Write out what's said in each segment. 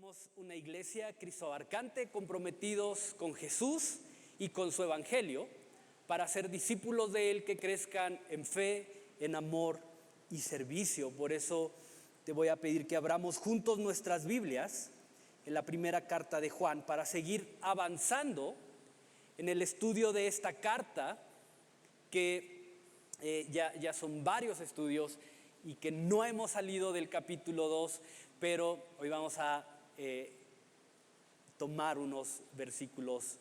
Somos una iglesia cristoabarcante, comprometidos con Jesús y con su evangelio para ser discípulos de Él que crezcan en fe, en amor y servicio. Por eso te voy a pedir que abramos juntos nuestras Biblias en la primera carta de Juan para seguir avanzando en el estudio de esta carta que ya son varios estudios y que no hemos salido del capítulo 2, pero hoy vamos a tomar unos versículos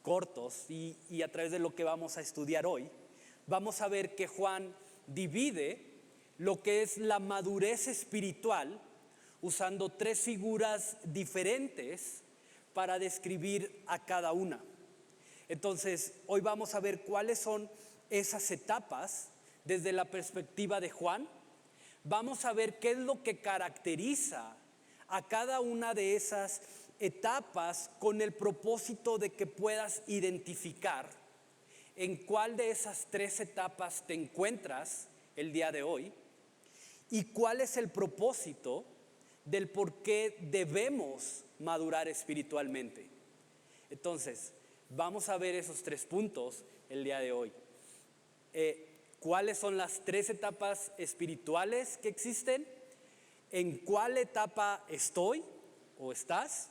cortos y a través de lo que vamos a estudiar hoy, vamos a ver que Juan divide lo que es la madurez espiritual usando tres figuras diferentes para describir a cada una. Entonces, hoy vamos a ver cuáles son esas etapas desde la perspectiva de Juan. Vamos a ver qué es lo que caracteriza a cada una de esas etapas con el propósito de que puedas identificar en cuál de esas tres etapas te encuentras el día de hoy y cuál es el propósito del por qué debemos madurar espiritualmente. Entonces, vamos a ver esos tres puntos el día de hoy. ¿Cuáles son las tres etapas espirituales que existen? ¿En cuál etapa estoy o estás?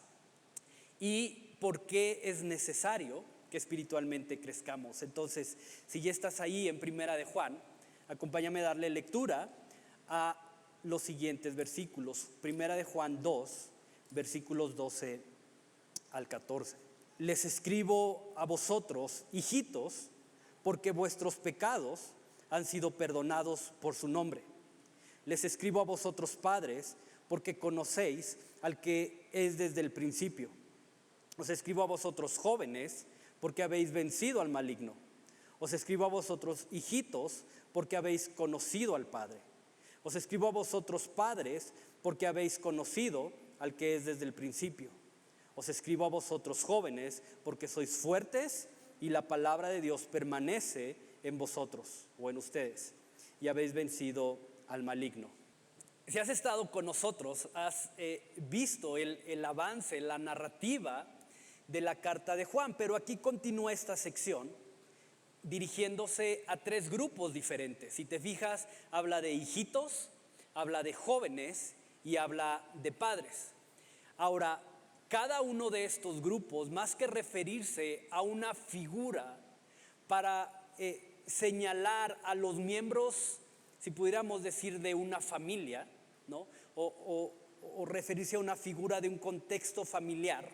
¿Y por qué es necesario que espiritualmente crezcamos? Entonces, si ya estás ahí en Primera de Juan, acompáñame a darle lectura a los siguientes versículos. Primera de Juan 2, versículos 12 al 14. Les escribo a vosotros, hijitos, porque vuestros pecados han sido perdonados por su nombre. Les escribo a vosotros, padres, porque conocéis al que es desde el principio. Os escribo a vosotros, jóvenes, porque habéis vencido al maligno. Os escribo a vosotros, hijitos, porque habéis conocido al Padre. Os escribo a vosotros, padres, porque habéis conocido al que es desde el principio. Os escribo a vosotros, jóvenes, porque sois fuertes y la palabra de Dios permanece en vosotros o en ustedes y habéis vencido al maligno. Si has estado con nosotros, has visto el avance, la narrativa de la carta de Juan, pero aquí continúa esta sección dirigiéndose a tres grupos diferentes. Si te fijas, habla de hijitos, habla de jóvenes y habla de padres. Ahora, cada uno de estos grupos, más que referirse a una figura para señalar a los miembros, si pudiéramos decir, de una familia, ¿no? o referirse a una figura de un contexto familiar,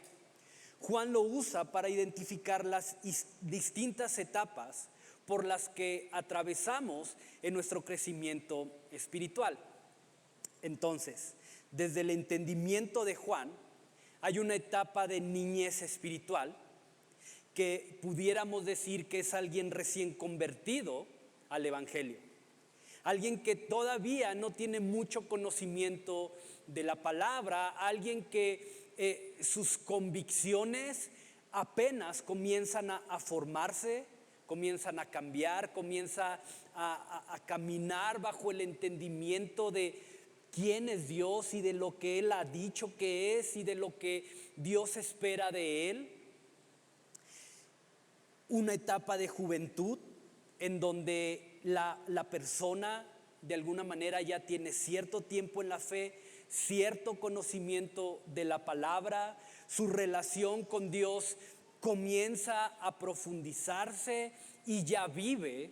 Juan lo usa para identificar las distintas etapas por las que atravesamos en nuestro crecimiento espiritual. Entonces, desde el entendimiento de Juan, hay una etapa de niñez espiritual que pudiéramos decir que es alguien recién convertido al evangelio. Alguien que todavía no tiene mucho conocimiento de la palabra, alguien que sus convicciones apenas comienzan a formarse, comienzan a cambiar, comienza a caminar bajo el entendimiento de quién es Dios y de lo que Él ha dicho que es y de lo que Dios espera de Él. Una etapa de juventud en donde la persona de alguna manera ya tiene cierto tiempo en la fe, cierto conocimiento de la palabra, su relación con Dios comienza a profundizarse y ya vive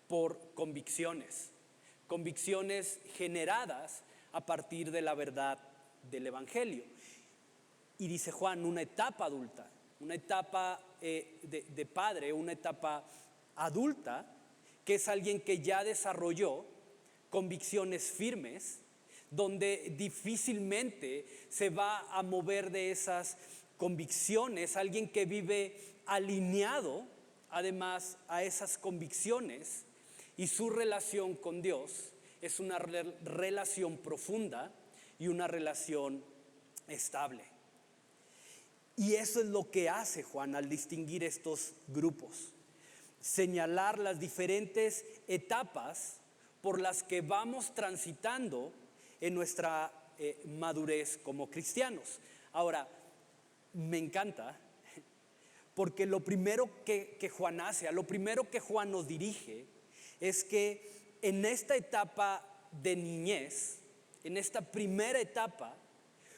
por convicciones generadas a partir de la verdad del evangelio. Y dice Juan, una etapa adulta, una etapa de padre, una etapa adulta, que es alguien que ya desarrolló convicciones firmes, donde difícilmente se va a mover de esas convicciones, alguien que vive alineado además a esas convicciones, y su relación con Dios es una relación profunda y una relación estable. Y eso es lo que hace Juan al distinguir estos grupos. Señalar las diferentes etapas por las que vamos transitando en nuestra madurez como cristianos. Ahora, me encanta porque lo primero que Juan hace, a lo primero que Juan nos dirige, es que en esta etapa de niñez, en esta primera etapa,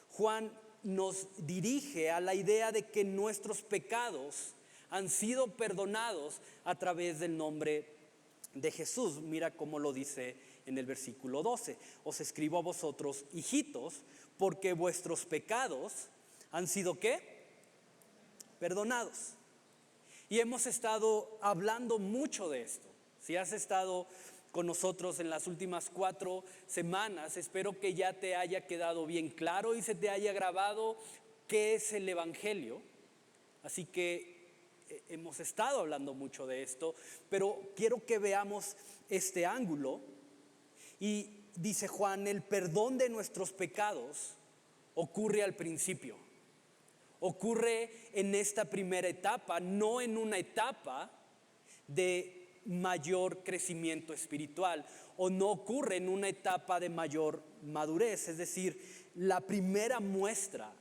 Juan nos dirige a la idea de que nuestros pecados han sido perdonados a través del nombre de Jesús. Mira cómo lo dice en el versículo 12. Os escribo a vosotros, hijitos, porque vuestros pecados han sido ¿qué? Perdonados. Y hemos estado hablando mucho de esto. Si has estado con nosotros en las últimas 4 semanas, espero que ya te haya quedado bien claro y se te haya grabado qué es el Evangelio. Así que hemos estado hablando mucho de esto, pero quiero que veamos este ángulo. Y dice Juan, el perdón de nuestros pecados ocurre al principio. Ocurre en esta primera etapa, no en una etapa de mayor crecimiento espiritual, o no ocurre en una etapa de mayor madurez. Es decir, la primera muestra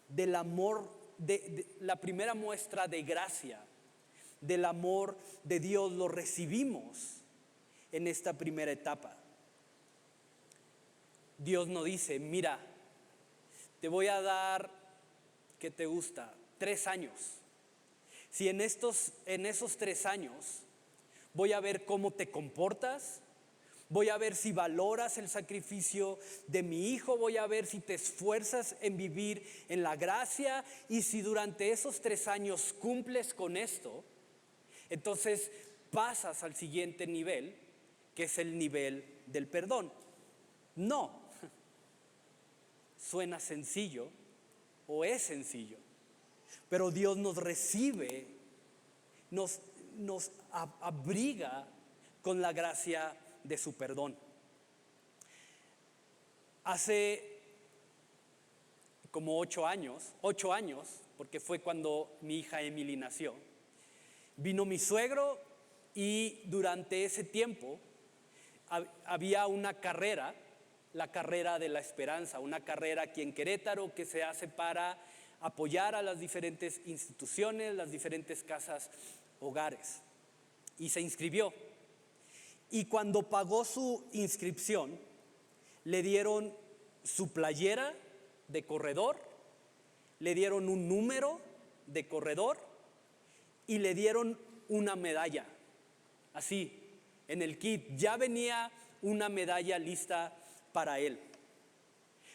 del amor, la primera muestra de gracia, del amor de Dios, lo recibimos en esta primera etapa. Dios nos dice, mira, te voy a dar, ¿qué te gusta? 3 años. Si en esos 3 años voy a ver cómo te comportas, voy a ver si valoras el sacrificio de mi hijo, voy a ver si te esfuerzas en vivir en la gracia, y si durante esos 3 años cumples con esto, entonces pasas al siguiente nivel, que es el nivel del perdón. No, suena sencillo o es sencillo, pero Dios nos recibe, nos abriga con la gracia de su perdón. Hace como 8 años, porque fue cuando mi hija Emily nació, vino mi suegro y durante ese tiempo había una carrera, la carrera de la esperanza, una carrera aquí en Querétaro que se hace para apoyar a las diferentes instituciones, las diferentes casas hogares, y se inscribió. Y cuando pagó su inscripción, le dieron su playera de corredor, le dieron un número de corredor y le dieron una medalla. Así, en el kit ya venía una medalla lista para él.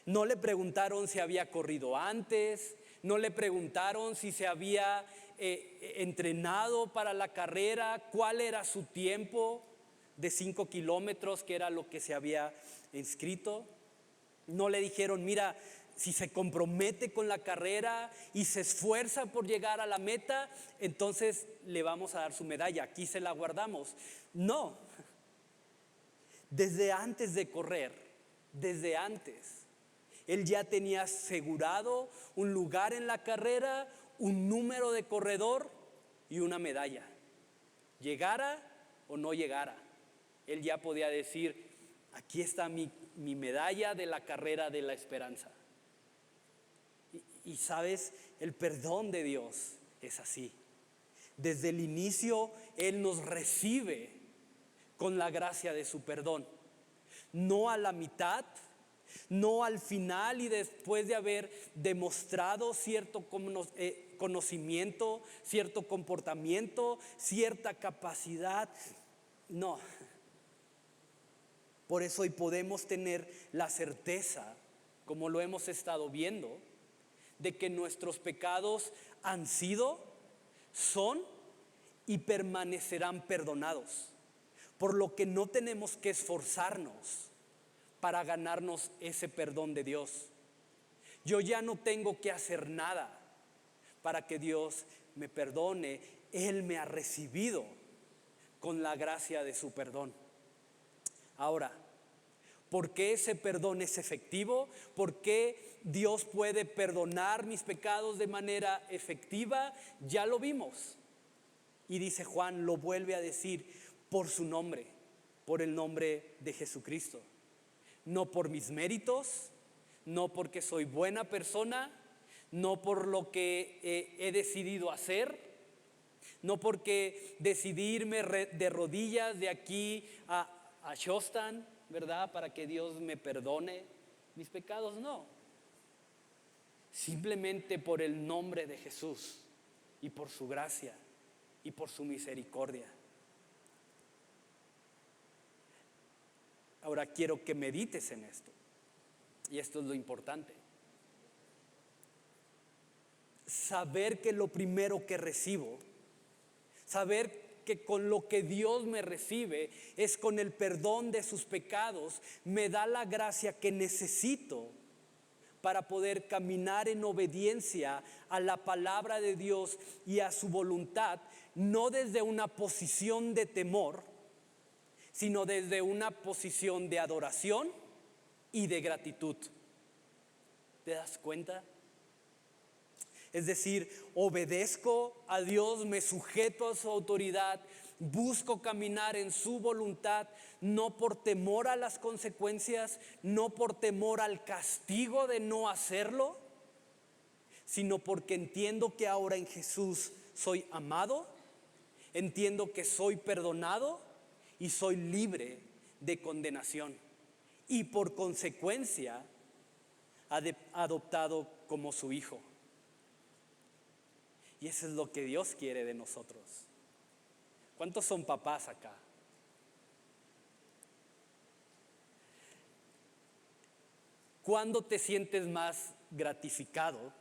No le preguntaron si había corrido antes, no le preguntaron si se había entrenado para la carrera, cuál era su tiempo de 5 kilómetros, que era lo que se había inscrito. No le dijeron, mira, si se compromete con la carrera y se esfuerza por llegar a la meta, entonces le vamos a dar su medalla, aquí se la guardamos. No, desde antes de correr, desde antes, él ya tenía asegurado un lugar en la carrera, un número de corredor y una medalla. Llegara o no llegara, él ya podía decir, aquí está mi medalla de la carrera de la esperanza. Y sabes, el perdón de Dios es así. Desde el inicio Él nos recibe con la gracia de su perdón. No a la mitad, no al final y después de haber demostrado cierto conocimiento, cierto comportamiento, cierta capacidad. No. Por eso hoy podemos tener la certeza, como lo hemos estado viendo, de que nuestros pecados han sido, son y permanecerán perdonados. Por lo que no tenemos que esforzarnos para ganarnos ese perdón de Dios. Yo ya no tengo que hacer nada para que Dios me perdone. Él me ha recibido con la gracia de su perdón. Ahora, ¿por qué ese perdón es efectivo? ¿Por qué Dios puede perdonar mis pecados de manera efectiva? Ya lo vimos. Y dice Juan, lo vuelve a decir, por su nombre, por el nombre de Jesucristo. No por mis méritos, no porque soy buena persona, no por lo que he decidido hacer, no porque decidí irme de rodillas de aquí a Shostan, ¿verdad? Para que Dios me perdone mis pecados, no. Simplemente por el nombre de Jesús y por su gracia y por su misericordia. Ahora quiero que medites en esto. Y esto es lo importante. Saber que lo primero que recibo, saber que con lo que Dios me recibe es con el perdón de sus pecados, me da la gracia que necesito para poder caminar en obediencia a la palabra de Dios y a su voluntad, no desde una posición de temor, sino desde una posición de adoración y de gratitud. ¿Te das cuenta? Es decir, obedezco a Dios, me sujeto a su autoridad, busco caminar en su voluntad, no por temor a las consecuencias, no por temor al castigo de no hacerlo, sino porque entiendo que ahora en Jesús soy amado, entiendo que soy perdonado y soy libre de condenación. Y por consecuencia, adoptado como su hijo. Y eso es lo que Dios quiere de nosotros. ¿Cuántos son papás acá? ¿Cuándo te sientes más gratificado?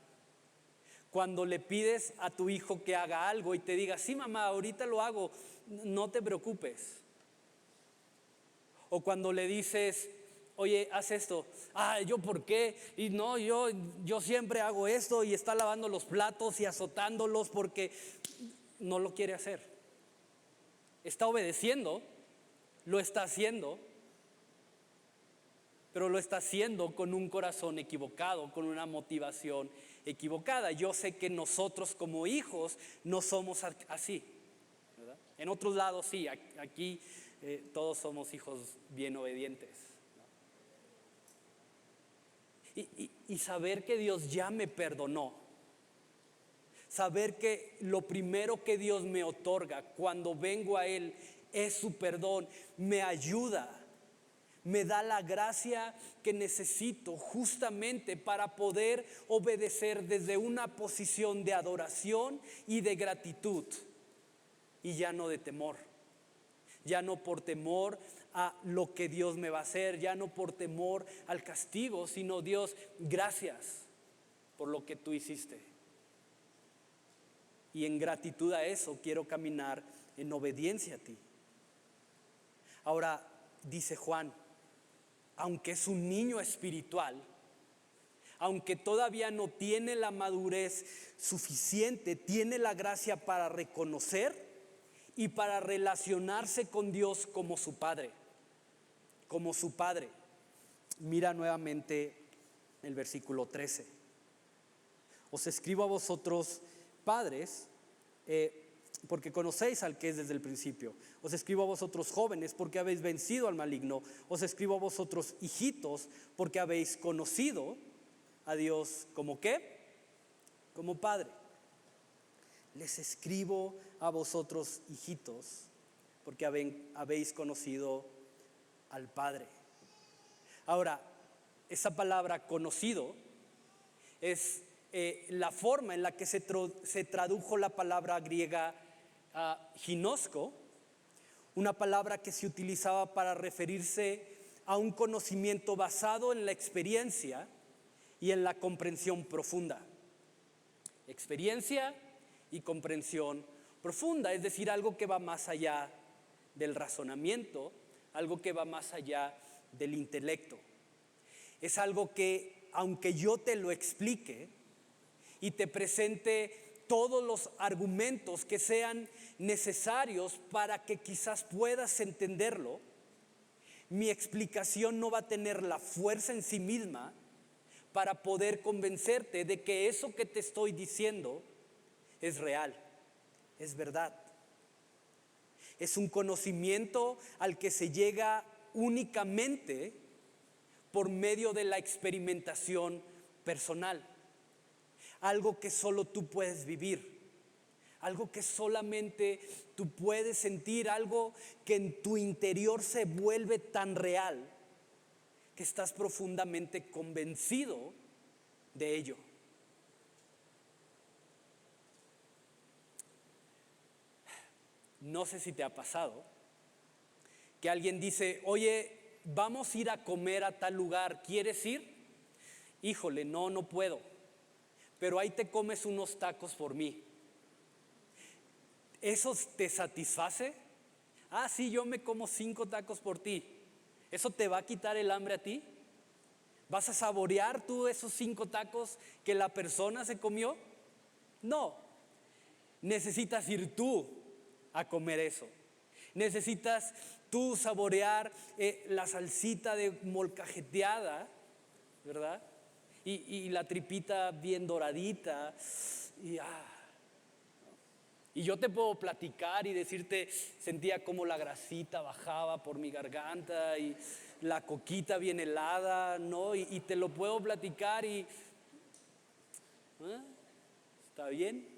Cuando le pides a tu hijo que haga algo y te diga, sí mamá, ahorita lo hago, no te preocupes. O cuando le dices, oye, haz esto. ¿Yo por qué? Y no, yo siempre hago esto, y está lavando los platos y azotándolos porque no lo quiere hacer. Está obedeciendo, lo está haciendo, pero lo está haciendo con un corazón equivocado, con una motivación equivocada. Yo sé que nosotros como hijos no somos así, ¿verdad? En otros lados sí, aquí todos somos hijos bien obedientes. Y saber que Dios ya me perdonó, saber que lo primero que Dios me otorga cuando vengo a Él es su perdón, me ayuda, me da la gracia que necesito justamente para poder obedecer desde una posición de adoración y de gratitud, y ya no de temor. Ya no por temor a lo que Dios me va a hacer, ya no por temor al castigo, sino Dios, gracias por lo que tú hiciste. Y en gratitud a eso quiero caminar en obediencia a ti. Ahora dice Juan, aunque es un niño espiritual, aunque todavía no tiene la madurez suficiente, tiene la gracia para reconocer y para relacionarse con Dios como su Padre. Como su Padre. Mira nuevamente el versículo 13. Os escribo a vosotros, padres, porque conocéis al que es desde el principio. Os escribo a vosotros, jóvenes, porque habéis vencido al maligno. Os escribo a vosotros, hijitos, porque habéis conocido a Dios como ¿qué? Como Padre. Les escribo a vosotros, hijitos, porque habéis conocido al Padre. Ahora, esa palabra conocido es la forma en la que se tradujo la palabra griega ginosko, una palabra que se utilizaba para referirse a un conocimiento basado en la experiencia y en la comprensión profunda. Experiencia y comprensión profunda, es decir, algo que va más allá del razonamiento, algo que va más allá del intelecto. Es algo que, aunque yo te lo explique y te presente todos los argumentos que sean necesarios para que quizás puedas entenderlo, mi explicación no va a tener la fuerza en sí misma para poder convencerte de que eso que te estoy diciendo es real, es verdad. Es un conocimiento al que se llega únicamente por medio de la experimentación personal. algo que solo tú puedes vivir, algo que solamente tú puedes sentir, algo que en tu interior se vuelve tan real que estás profundamente convencido de ello. No sé si te ha pasado que alguien dice, oye, vamos a ir a comer a tal lugar, ¿quieres ir? Híjole, no puedo, pero ahí te comes unos tacos por mí. ¿Eso te satisface? Ah, sí, yo me como 5 tacos por ti. ¿Eso te va a quitar el hambre a ti? ¿Vas a saborear tú esos 5 tacos que la persona se comió? No. Necesitas ir tú a comer eso. Necesitas tú saborear la salsita de molcajeteada, ¿verdad? Y la tripita bien doradita. Y yo te puedo platicar y decirte, sentía como la grasita bajaba por mi garganta y la coquita bien helada, ¿no? Y te lo puedo platicar y... ¿está bien?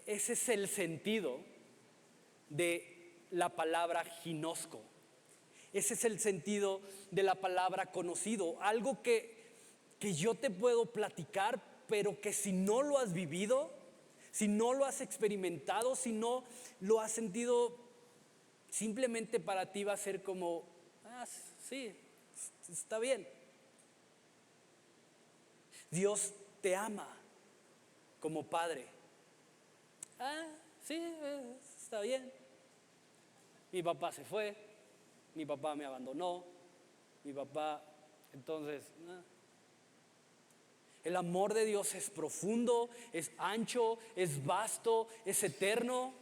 Ese es el sentido de la palabra ginosco. Ese es el sentido de la palabra conocido. Algo que yo te puedo platicar, pero que si no lo has vivido, si no lo has experimentado, si no lo has sentido, simplemente para ti va a ser como, sí, está bien. Dios te ama como padre. Sí, está bien. Mi papá se fue, mi papá me abandonó, mi papá, entonces... El amor de Dios es profundo, es ancho, es vasto, es eterno.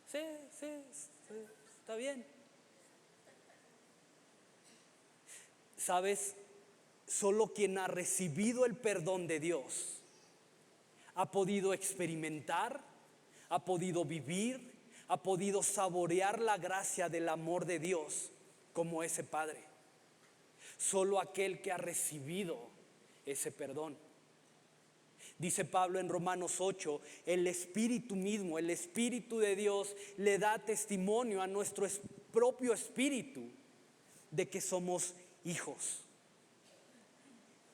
Sí, está bien. ¿Sabes? Solo quien ha recibido el perdón de Dios ha podido experimentar, ha podido vivir, ha podido saborear la gracia del amor de Dios como ese Padre. Solo aquel que ha recibido ese perdón. Dice Pablo en Romanos 8, el Espíritu mismo, el Espíritu de Dios le da testimonio a nuestro propio espíritu de que somos hijos.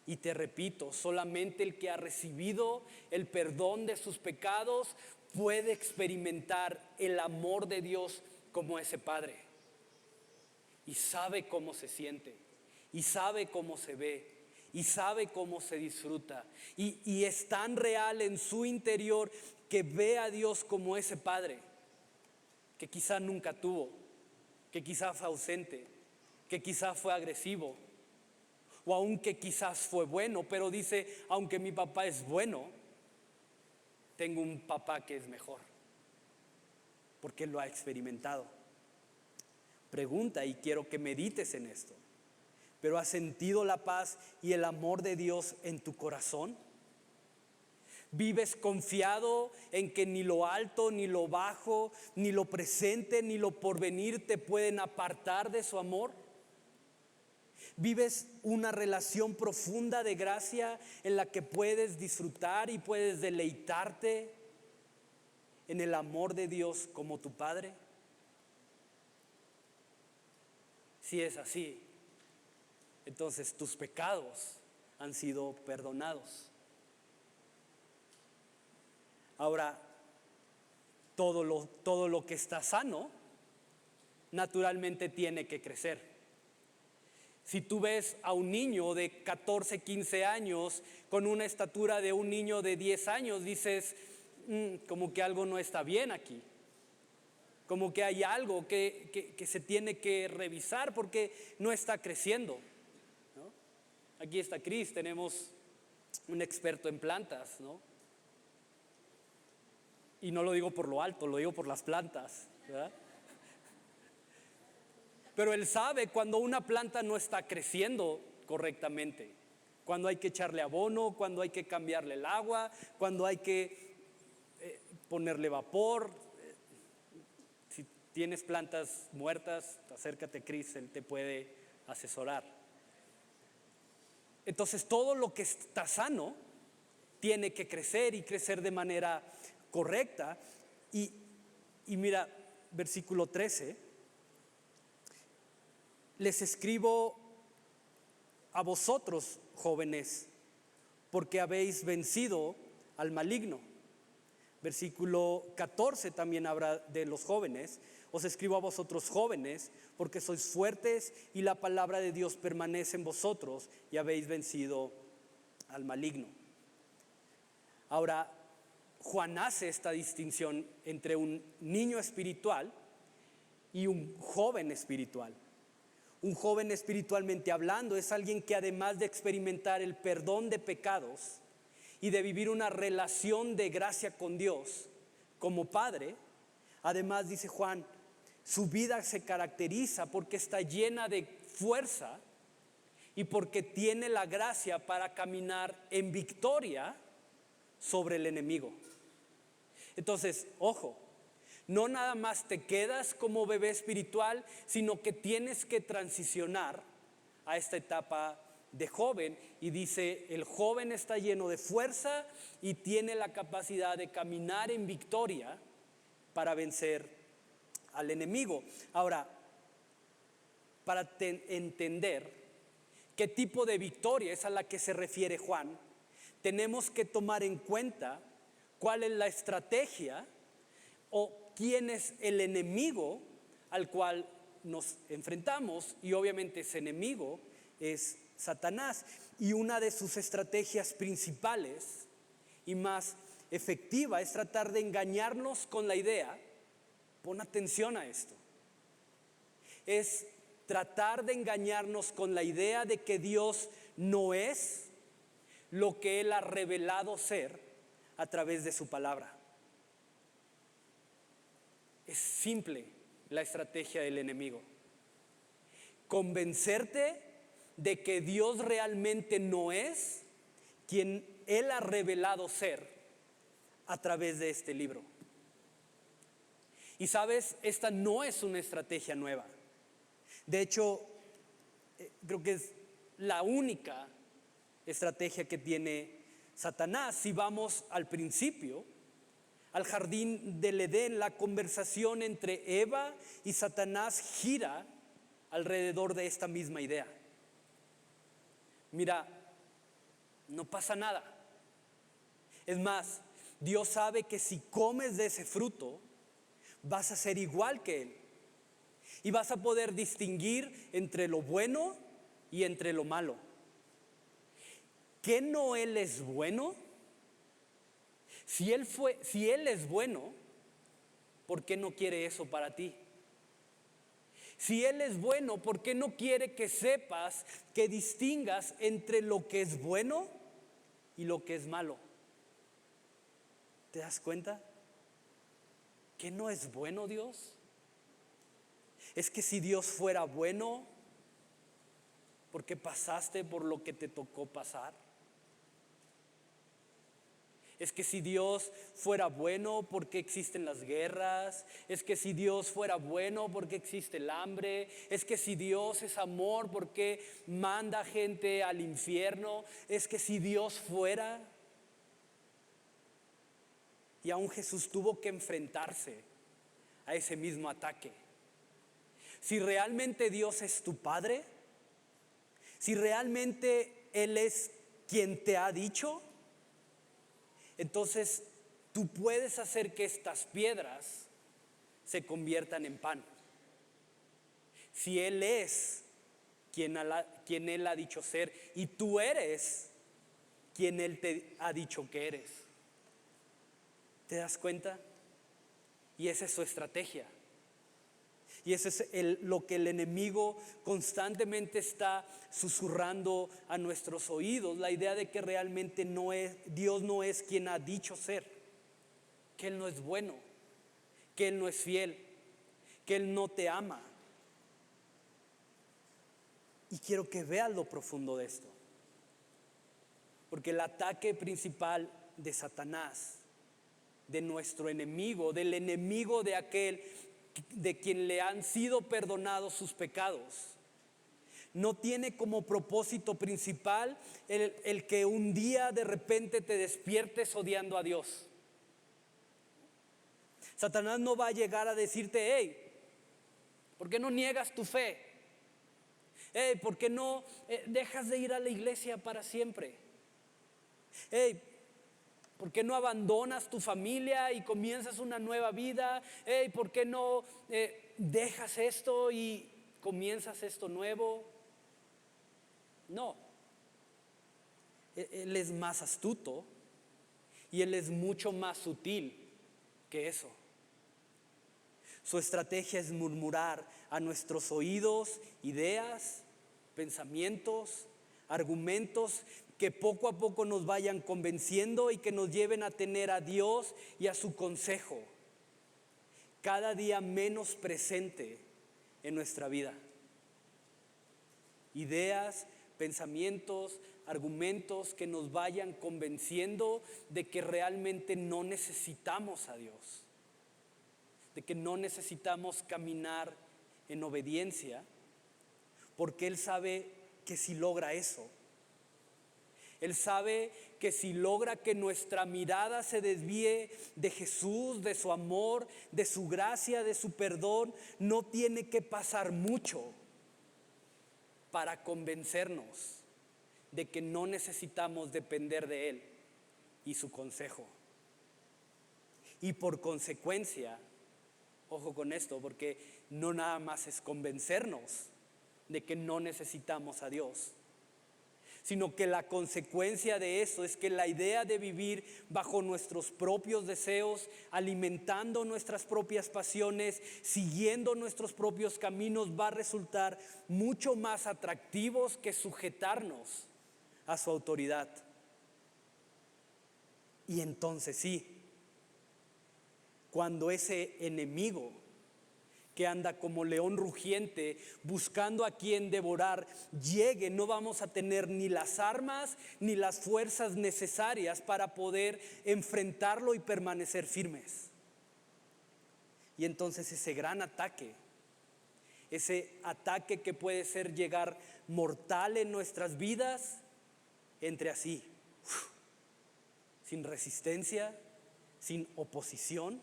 Y te repito, solamente el que ha recibido el perdón de sus pecados puede experimentar el amor de Dios como ese Padre. Y sabe cómo se siente, y sabe cómo se ve, y sabe cómo se disfruta. Y es tan real en su interior que ve a Dios como ese Padre que quizá nunca tuvo, que quizá fue ausente, que quizá fue agresivo, o aunque quizás fue bueno, pero dice, aunque mi papá es bueno, tengo un papá que es mejor, porque lo ha experimentado. Pregunta, y quiero que medites en esto, ¿pero has sentido la paz y el amor de Dios en tu corazón? ¿Vives confiado en que ni lo alto, ni lo bajo, ni lo presente, ni lo porvenir te pueden apartar de su amor? ¿Vives una relación profunda de gracia en la que puedes disfrutar y puedes deleitarte en el amor de Dios como tu Padre? Si es así, entonces tus pecados han sido perdonados. Ahora, todo lo que está sano, naturalmente tiene que crecer. Si tú ves a un niño de 14, 15 años con una estatura de un niño de 10 años, dices, como que algo no está bien aquí. Como que hay algo que se tiene que revisar porque no está creciendo, ¿no? Aquí está Cris, tenemos un experto en plantas, ¿no? Y no lo digo por lo alto, lo digo por las plantas, ¿verdad? Pero él sabe cuando una planta no está creciendo correctamente, cuando hay que echarle abono, cuando hay que cambiarle el agua, cuando hay que ponerle vapor. Si tienes plantas muertas, acércate, Cris, él te puede asesorar. Entonces todo lo que está sano tiene que crecer y crecer de manera correcta. Y mira, versículo 13, les escribo a vosotros, jóvenes, porque habéis vencido al maligno. Versículo 14 también habla de los jóvenes. Os escribo a vosotros, jóvenes, porque sois fuertes y la palabra de Dios permanece en vosotros y habéis vencido al maligno. Ahora, Juan hace esta distinción entre un niño espiritual y un joven espiritual. Un joven espiritualmente hablando es alguien que, además de experimentar el perdón de pecados y de vivir una relación de gracia con Dios como padre, además, dice Juan, su vida se caracteriza porque está llena de fuerza y porque tiene la gracia para caminar en victoria sobre el enemigo. Entonces, ojo, no nada más te quedas como bebé espiritual, sino que tienes que transicionar a esta etapa de joven. Y dice, el joven está lleno de fuerza y tiene la capacidad de caminar en victoria para vencer al enemigo. Ahora, para entender qué tipo de victoria es a la que se refiere Juan, tenemos que tomar en cuenta cuál es la estrategia o quién es el enemigo al cual nos enfrentamos. Y obviamente ese enemigo es Satanás. Y una de sus estrategias principales y más efectiva es tratar de engañarnos con la idea, pon atención a esto, es tratar de engañarnos con la idea de que Dios no es lo que Él ha revelado ser a través de su palabra. Es simple la estrategia del enemigo: convencerte de que Dios realmente no es quien Él ha revelado ser a través de este libro. Y sabes, esta no es una estrategia nueva. De hecho, creo que es la única estrategia que tiene Satanás. Si vamos al principio, al jardín del Edén, la conversación entre Eva y Satanás gira alrededor de esta misma idea. Mira, no pasa nada. Es más, Dios sabe que si comes de ese fruto, vas a ser igual que Él. Y vas a poder distinguir entre lo bueno y entre lo malo. ¿Qué no Él es bueno? Si Él es bueno, ¿por qué no quiere eso para ti? Si Él es bueno, ¿por qué no quiere que sepas, que distingas entre lo que es bueno y lo que es malo? ¿Te das cuenta? ¿Que no es bueno Dios? Es que si Dios fuera bueno, ¿por qué pasaste por lo que te tocó pasar? Es que si Dios fuera bueno, ¿por qué existen las guerras? Es que si Dios fuera bueno, ¿por qué existe el hambre? Es que si Dios es amor, ¿por qué manda gente al infierno? Es que si Dios fuera... Y aún Jesús tuvo que enfrentarse a ese mismo ataque. Si realmente Dios es tu Padre, si realmente Él es quien te ha dicho, entonces tú puedes hacer que estas piedras se conviertan en pan. Si Él es quien Él ha dicho ser y tú eres quien Él te ha dicho que eres. ¿Te das cuenta? Y esa es su estrategia. Y eso es lo que el enemigo constantemente está susurrando a nuestros oídos, la idea de que realmente Dios no es quien ha dicho ser, que Él no es bueno, que Él no es fiel, que Él no te ama. Y quiero que veas lo profundo de esto, porque el ataque principal de Satanás, de nuestro enemigo, del enemigo de aquel de quien le han sido perdonados sus pecados, no tiene como propósito principal el que un día de repente te despiertes odiando a Dios. Satanás no va a llegar a decirte: hey, ¿por qué no niegas tu fe? Hey, ¿por qué no dejas de ir a la iglesia para siempre? Hey, ¿por qué no abandonas tu familia y comienzas una nueva vida? Hey, ¿por qué no dejas esto y comienzas esto nuevo? No. Él es más astuto y Él es mucho más sutil que eso. Su estrategia es murmurar a nuestros oídos ideas, pensamientos, argumentos que poco a poco nos vayan convenciendo y que nos lleven a tener a Dios y a su consejo cada día menos presente en nuestra vida. Ideas, pensamientos, argumentos que nos vayan convenciendo de que realmente no necesitamos a Dios, de que no necesitamos caminar en obediencia, porque Él sabe que si logra eso, Él sabe que si logra que nuestra mirada se desvíe de Jesús, de su amor, de su gracia, de su perdón, no tiene que pasar mucho para convencernos de que no necesitamos depender de Él y su consejo. Y por consecuencia, ojo con esto, porque no nada más es convencernos de que no necesitamos a Dios, sino que la consecuencia de eso es que la idea de vivir bajo nuestros propios deseos, alimentando nuestras propias pasiones, siguiendo nuestros propios caminos, va a resultar mucho más atractivos que sujetarnos a su autoridad. Y entonces sí, cuando ese enemigo que anda como león rugiente buscando a quien devorar llegue, no vamos a tener ni las armas ni las fuerzas necesarias para poder enfrentarlo y permanecer firmes. Y entonces ese gran ataque, ese ataque que puede ser llegar mortal en nuestras vidas, entre así, sin resistencia, sin oposición.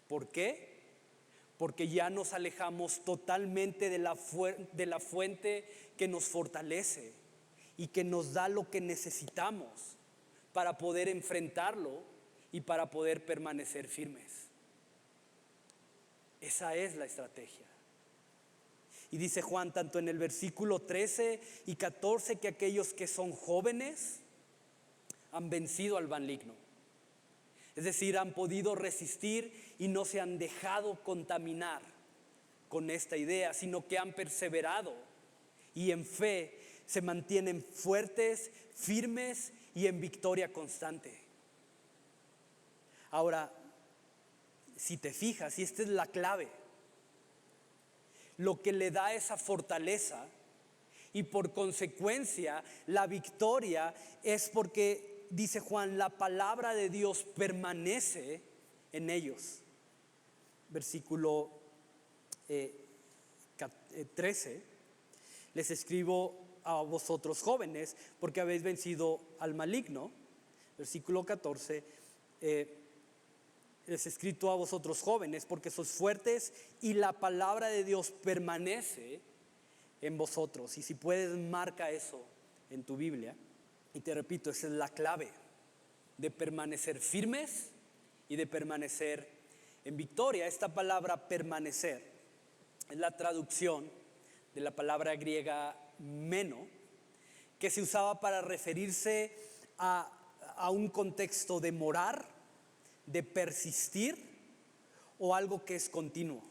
¿Por qué? Porque ya nos alejamos totalmente de la fuente que nos fortalece y que nos da lo que necesitamos para poder enfrentarlo y para poder permanecer firmes. Esa es la estrategia. Y dice Juan tanto en el versículo 13 y 14 que aquellos que son jóvenes han vencido al maligno. Es decir, han podido resistir y no se han dejado contaminar con esta idea, sino que han perseverado y en fe se mantienen fuertes, firmes y en victoria constante. Ahora, si te fijas, y esta es la clave, lo que le da esa fortaleza y por consecuencia la victoria es porque, dice Juan, la palabra de Dios permanece en ellos. Versículo 13, les escribo a vosotros jóvenes porque habéis vencido al maligno. Versículo 14, les he escrito a vosotros jóvenes porque sois fuertes y la palabra de Dios permanece en vosotros. Y si puedes, marca eso en tu Biblia. Y te repito, esa es la clave de permanecer firmes y de permanecer en victoria. Esta palabra permanecer es la traducción de la palabra griega meno, que se usaba para referirse a un contexto de morar, de persistir o algo que es continuo.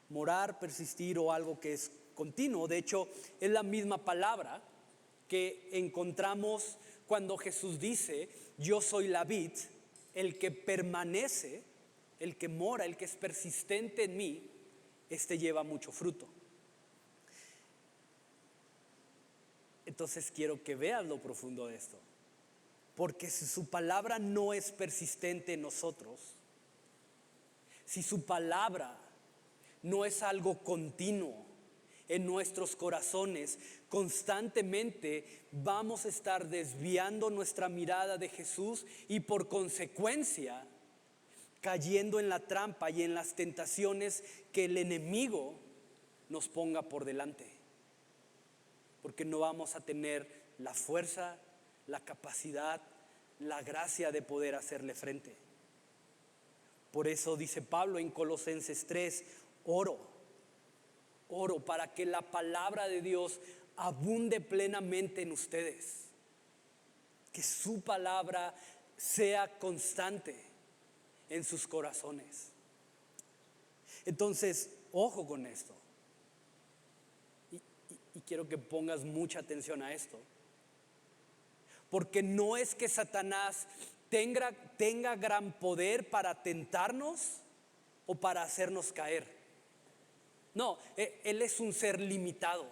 Morar, persistir o algo que es continuo. De hecho, es la misma palabra que encontramos cuando Jesús dice: yo soy la vid, el que permanece, el que mora, el que es persistente en mí, este lleva mucho fruto. Entonces quiero que veas lo profundo de esto, porque si su palabra no es persistente en nosotros, si su palabra no es algo continuo en nuestros corazones, constantemente vamos a estar desviando nuestra mirada de Jesús y por consecuencia cayendo en la trampa y en las tentaciones que el enemigo nos ponga por delante. Porque no vamos a tener la fuerza, la capacidad, la gracia de poder hacerle frente. Por eso dice Pablo en Colosenses 3, oro para que la palabra de Dios abunde plenamente en ustedes. Que su palabra sea constante en sus corazones. Entonces, ojo con esto. Y quiero que pongas mucha atención a esto. Porque no es que Satanás tenga gran poder para tentarnos o para hacernos caer. No, él es un ser limitado.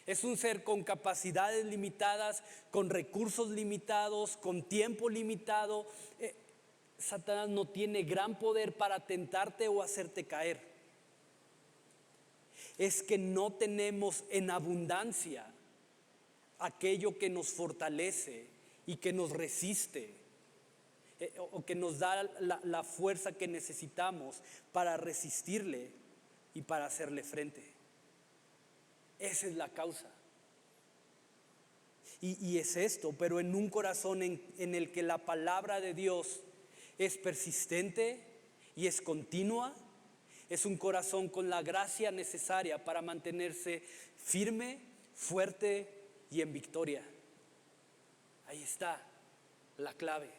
Es un ser con capacidades limitadas, con recursos limitados, con tiempo limitado. Satanás no tiene gran poder para tentarte o hacerte caer. Es que no tenemos en abundancia aquello que nos fortalece y que nos resiste, o que nos da la fuerza que necesitamos para resistirle y para hacerle frente. Esa es la causa. Y es esto, pero en un corazón en el que la palabra de Dios es persistente y es continua, es un corazón con la gracia necesaria para mantenerse firme, fuerte y en victoria. Ahí está la clave.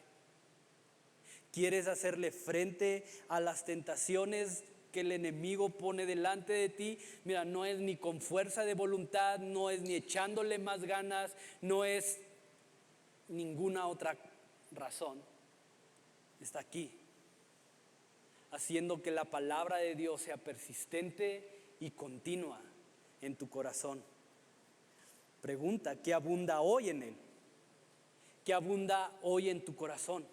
¿Quieres hacerle frente a las tentaciones que el enemigo pone delante de ti? Mira, no es ni con fuerza de voluntad, no es ni echándole más ganas, no es ninguna otra razón. Está aquí, haciendo que la palabra de Dios sea persistente y continua en tu corazón. Pregunta, ¿qué abunda hoy en él? ¿Qué abunda hoy en tu corazón?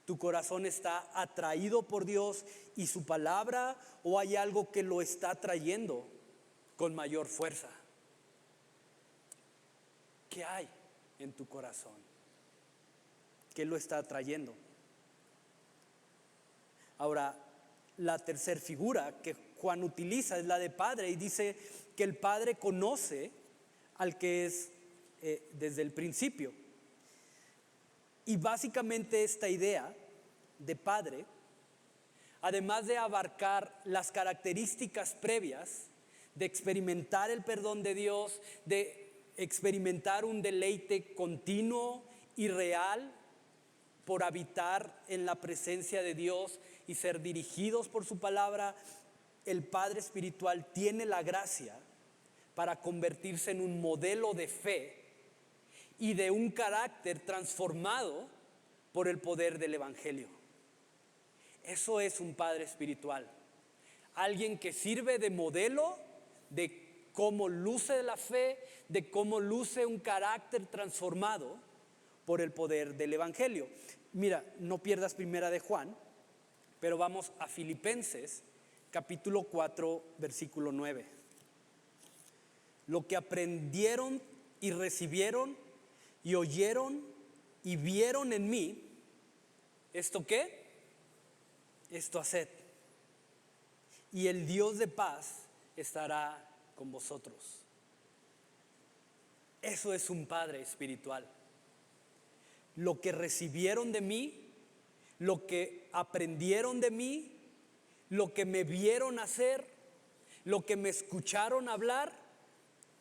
¿Tu corazón está atraído por Dios y su palabra, o hay algo que lo está trayendo con mayor fuerza? ¿Qué hay en tu corazón? ¿Qué lo está trayendo? Ahora, la tercera figura que Juan utiliza es la de padre, y dice que el padre conoce al que es desde el principio. Y básicamente esta idea de padre, además de abarcar las características previas de experimentar el perdón de Dios, de experimentar un deleite continuo y real por habitar en la presencia de Dios y ser dirigidos por su palabra, el Padre espiritual tiene la gracia para convertirse en un modelo de fe y de un carácter transformado por el poder del Evangelio. Eso es un padre espiritual. Alguien que sirve de modelo de cómo luce la fe, de cómo luce un carácter transformado por el poder del Evangelio. Mira, no pierdas primera de Juan, pero vamos a Filipenses capítulo 4, versículo 9. Lo que aprendieron y recibieron y oyeron y vieron en mí, ¿esto qué? Esto haced, y el Dios de paz estará con vosotros. Eso es un padre espiritual. Lo que recibieron de mí, lo que aprendieron de mí, lo que me vieron hacer, lo que me escucharon hablar,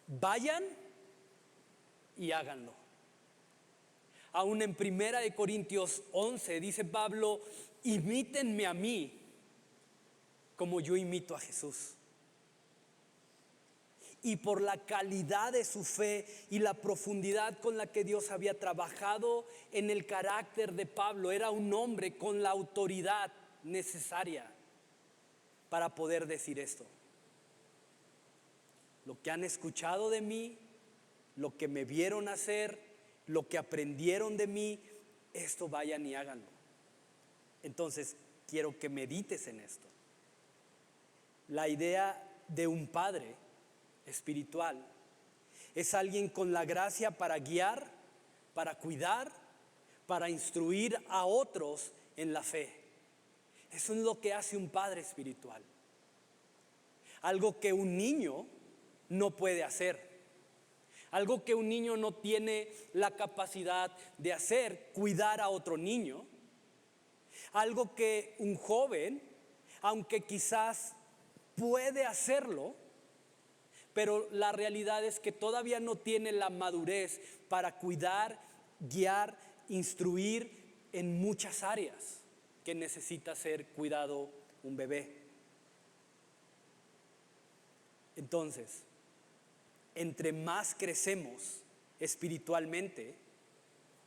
vayan y háganlo. Aún en 1 Corintios 11 dice Pablo: imítenme a mí como yo imito a Jesús. Y por la calidad de su fe y la profundidad con la que Dios había trabajado en el carácter de Pablo, era un hombre con la autoridad necesaria para poder decir esto. Lo que han escuchado de mí, lo que me vieron hacer, lo que aprendieron de mí, esto vayan y háganlo. Entonces, quiero que medites en esto. La idea de un padre espiritual. Es alguien con la gracia para guiar, para cuidar, para instruir a otros en la fe. Eso es lo que hace un padre espiritual. Algo que un niño no puede hacer. Algo que un niño no tiene la capacidad de hacer, cuidar a otro niño. Algo que un joven, aunque quizás puede hacerlo, pero la realidad es que todavía no tiene la madurez para cuidar, guiar, instruir en muchas áreas que necesita ser cuidado un bebé. Entonces, entre más crecemos espiritualmente,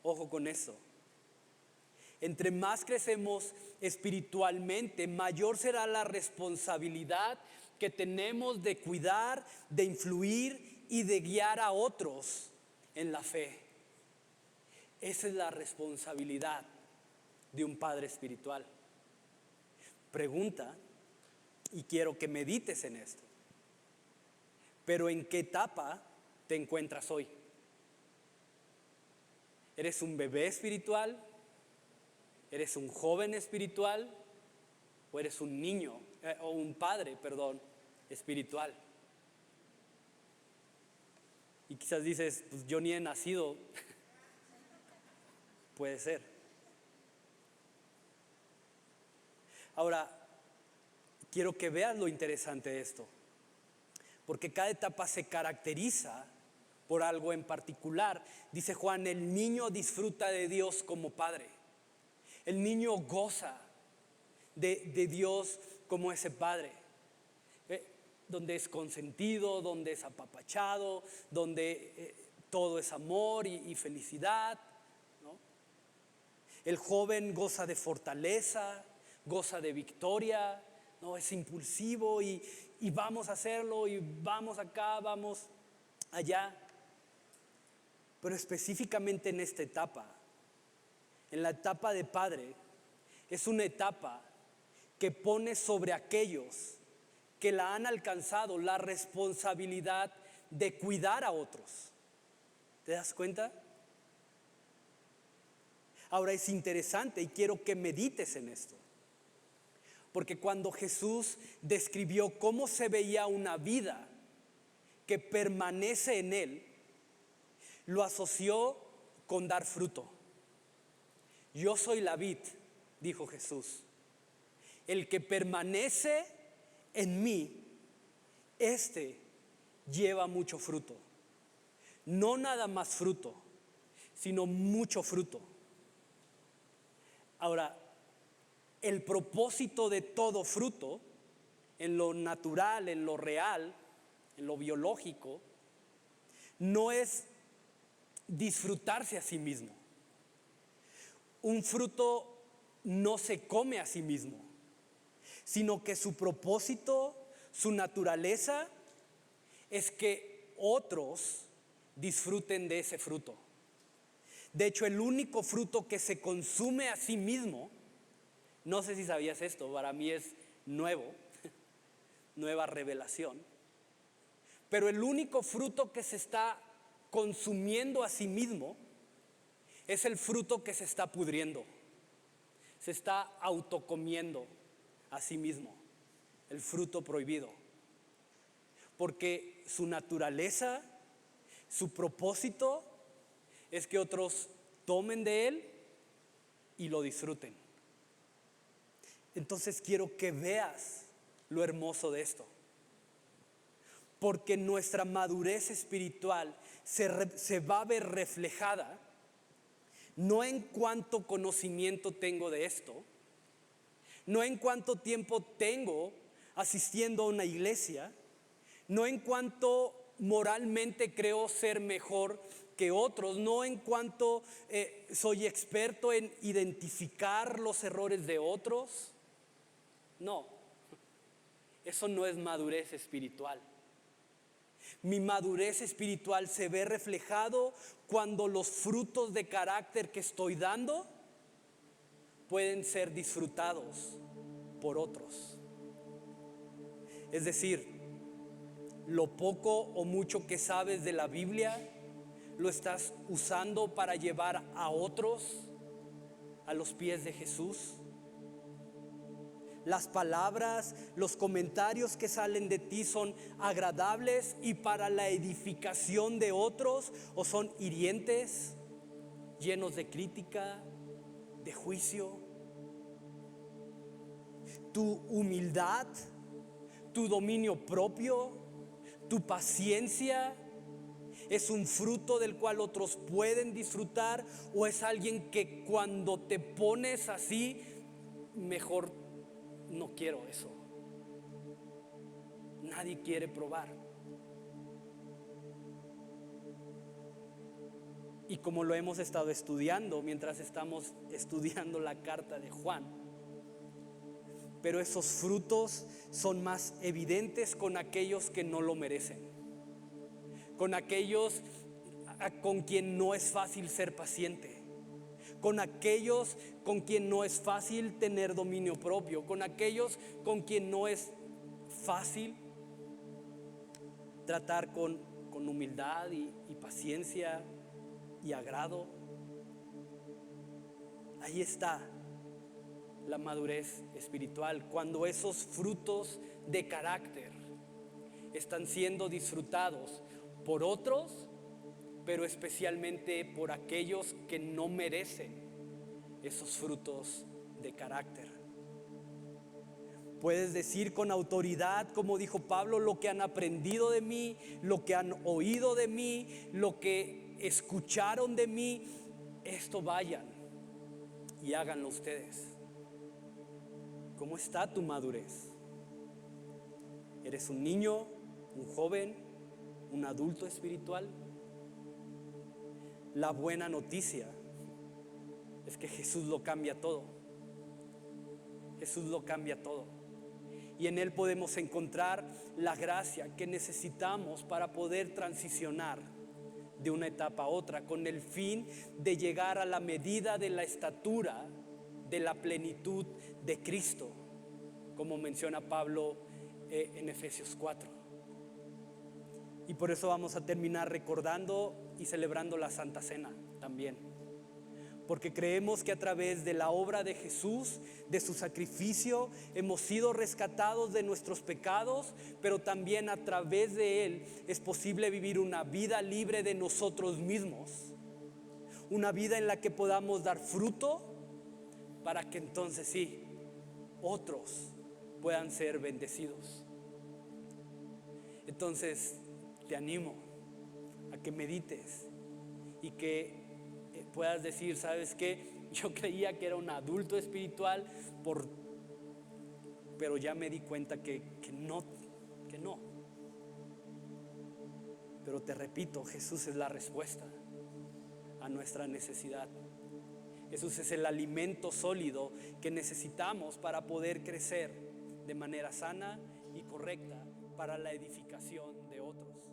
ojo con eso, entre más crecemos espiritualmente, mayor será la responsabilidad que tenemos de cuidar, de influir y de guiar a otros en la fe. Esa es la responsabilidad de un padre espiritual. Pregunta, y quiero que medites en esto. Pero ¿en qué etapa te encuentras hoy? ¿Eres un bebé espiritual? ¿Eres un joven espiritual? ¿O eres un niño, o un padre, espiritual? Y quizás dices, pues yo ni he nacido. Puede ser. Ahora, quiero que veas lo interesante de esto. Porque cada etapa se caracteriza por algo en particular. Dice Juan, el niño disfruta de Dios como padre. El niño goza de Dios como ese padre. Donde es consentido, donde es apapachado, donde todo es amor y felicidad, ¿no? El joven goza de fortaleza, goza de victoria, ¿no? Es impulsivo y vamos a hacerlo y vamos acá, vamos allá. Pero específicamente en esta etapa, en la etapa de padre, es una etapa que pone sobre aquellos que la han alcanzado la responsabilidad de cuidar a otros. ¿Te das cuenta? Ahora es interesante y quiero que medites en esto. Porque cuando Jesús describió cómo se veía una vida que permanece en Él, lo asoció con dar fruto. Yo soy la vid, dijo Jesús. El que permanece en mí, este lleva mucho fruto. No nada más fruto, sino mucho fruto. Ahora, el propósito de todo fruto, en lo natural, en lo real, en lo biológico, no es disfrutarse a sí mismo. Un fruto no se come a sí mismo, sino que su propósito, su naturaleza, es que otros disfruten de ese fruto. De hecho, el único fruto que se consume a sí mismo, no sé si sabías esto, para mí es nuevo, nueva revelación, pero el único fruto que se está consumiendo a sí mismo es el fruto que se está pudriendo, se está autocomiendo a sí mismo, el fruto prohibido, porque su naturaleza, su propósito es que otros tomen de él y lo disfruten. Entonces quiero que veas lo hermoso de esto, porque nuestra madurez espiritual se va a ver reflejada no en cuánto conocimiento tengo de esto, no en cuánto tiempo tengo asistiendo a una iglesia, no en cuánto moralmente creo ser mejor que otros, no en cuanto soy experto en identificar los errores de otros. No, eso no es madurez espiritual. Mi madurez espiritual se ve reflejado cuando los frutos de carácter que estoy dando pueden ser disfrutados por otros. Es decir, lo poco o mucho que sabes de la Biblia lo estás usando para llevar a otros a los pies de Jesús? Las palabras, los comentarios que salen de ti son agradables y para la edificación de otros, o son hirientes, llenos de crítica, de juicio. Tu humildad, tu dominio propio, tu paciencia, ¿es un fruto del cual otros pueden disfrutar, o es alguien que cuando te pones así, mejor no quiero eso? Nadie quiere probar. Y como lo hemos estado estudiando mientras estamos estudiando la carta de Juan, pero esos frutos son más evidentes con aquellos que no lo merecen, con aquellos con quien no es fácil ser paciente, con aquellos con quien no es fácil tener dominio propio, con aquellos con quien no es fácil tratar con humildad y paciencia y agrado. Ahí está la madurez espiritual, cuando esos frutos de carácter están siendo disfrutados por otros, pero especialmente por aquellos que no merecen esos frutos de carácter. Puedes decir con autoridad, como dijo Pablo, lo que han aprendido de mí, lo que han oído de mí, lo que escucharon de mí, esto vayan y háganlo ustedes. ¿Cómo está tu madurez? ¿Eres un niño, un joven, un adulto espiritual? La buena noticia es que Jesús lo cambia todo. Jesús lo cambia todo. Y en Él podemos encontrar la gracia que necesitamos para poder transicionar de una etapa a otra, con el fin de llegar a la medida de la estatura de la plenitud de Cristo, como menciona Pablo en Efesios 4. Y por eso vamos a terminar recordando y celebrando la Santa Cena también, porque creemos que a través de la obra de Jesús, de su sacrificio, hemos sido rescatados de nuestros pecados, pero también a través de Él es posible vivir una vida libre de nosotros mismos, una vida en la que podamos dar fruto, para que entonces sí, otros puedan ser bendecidos. Entonces te animo a que medites y que puedas decir, ¿sabes qué? Yo creía que era un adulto espiritual, pero ya me di cuenta que no. Pero te repito, Jesús es la respuesta a nuestra necesidad. Jesús es el alimento sólido que necesitamos para poder crecer de manera sana y correcta para la edificación de otros.